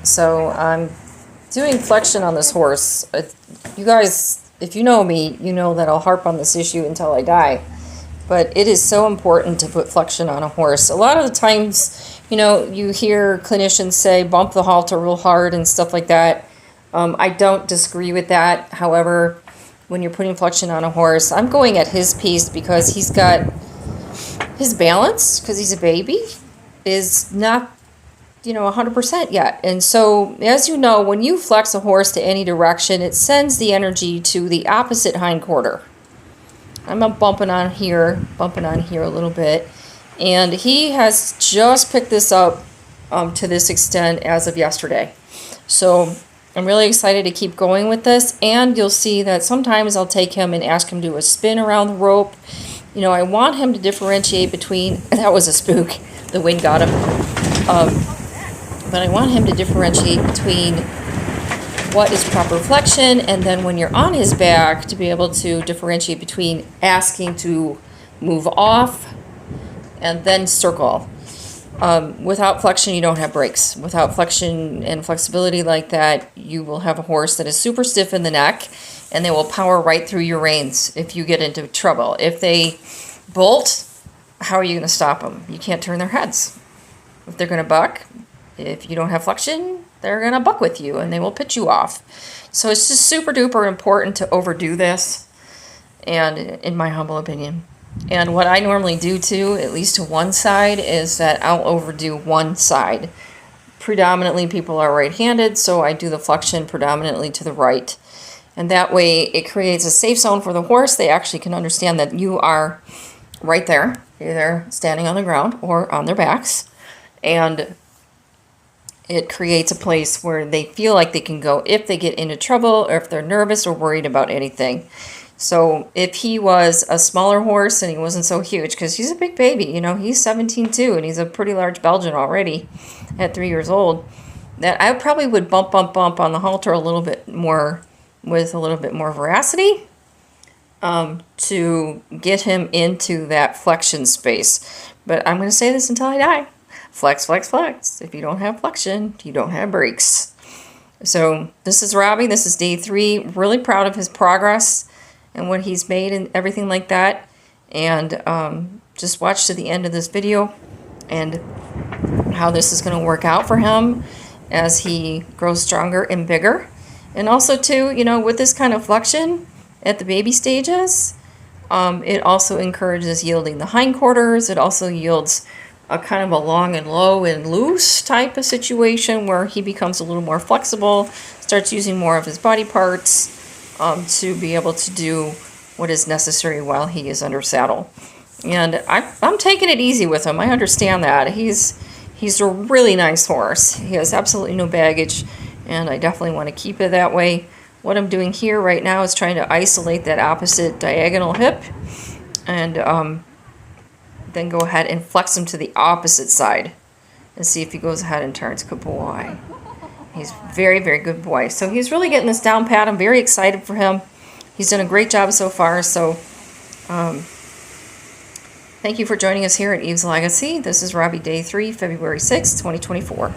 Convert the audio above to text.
So I'm doing flexion on this horse. You guys, if you know me, you know that I'll harp on this issue until I die. But it is so important to put flexion on a horse. A lot of the times, you hear clinicians say bump the halter real hard and stuff like that. I don't disagree with that. However, when you're putting flexion on a horse, I'm going at his pace because he's got his balance, because he's a baby, is not 100% yet. And so, as you know, when you flex a horse to any direction, it sends the energy to the opposite hindquarter. I'm bumping on here a little bit. And he has just picked this up to this extent as of yesterday. So I'm really excited to keep going with this. And you'll see that sometimes I'll take him and ask him to do a spin around the rope. I want him to differentiate between, that was a spook, the wind got him. But I want him to differentiate between what is proper flexion, and then when you're on his back, to be able to differentiate between asking to move off and then circle. Without flexion, you don't have brakes. Without flexion and flexibility like that, you will have a horse that is super stiff in the neck, and they will power right through your reins if you get into trouble. If they bolt, how are you going to stop them? You can't turn their heads. If they're going to buck, if you don't have flexion, they're going to buck with you and they will pitch you off. So it's just super duper important to overdo this, and in my humble opinion. And what I normally do too, at least to one side, is that I'll overdo one side. Predominantly people are right-handed, so I do the flexion predominantly to the right. And that way it creates a safe zone for the horse. They actually can understand that you are right there, either standing on the ground or on their backs. And it creates a place where they feel like they can go if they get into trouble or if they're nervous or worried about anything. So if he was a smaller horse and he wasn't so huge, because he's a big baby, he's 17 too, and he's a pretty large Belgian already at 3 years old, that I probably would bump on the halter a little bit more, with a little bit more veracity, to get him into that flexion space. But I'm going to say this until I die. Flex, flex, flex. If you don't have flexion, you don't have brakes. So this is Robbie. This is day 3. Really proud of his progress and what he's made and everything like that. And just watch to the end of this video and how this is going to work out for him as he grows stronger and bigger. And also too, with this kind of flexion at the baby stages, it also encourages yielding the hindquarters. It also yields a kind of a long and low and loose type of situation where he becomes a little more flexible, starts using more of his body parts to be able to do what is necessary while he is under saddle. And I'm taking it easy with him. I understand that. He's a really nice horse. He has absolutely no baggage, and I definitely want to keep it that way. What I'm doing here right now is trying to isolate that opposite diagonal hip, and then go ahead and flex him to the opposite side and see if he goes ahead and turns. Good boy. He's very, very good boy. So he's really getting this down pat. I'm very excited for him. He's done a great job so far. So thank you for joining us here at Eve's Legacy. This is Robbie, day 3, February 6, 2024.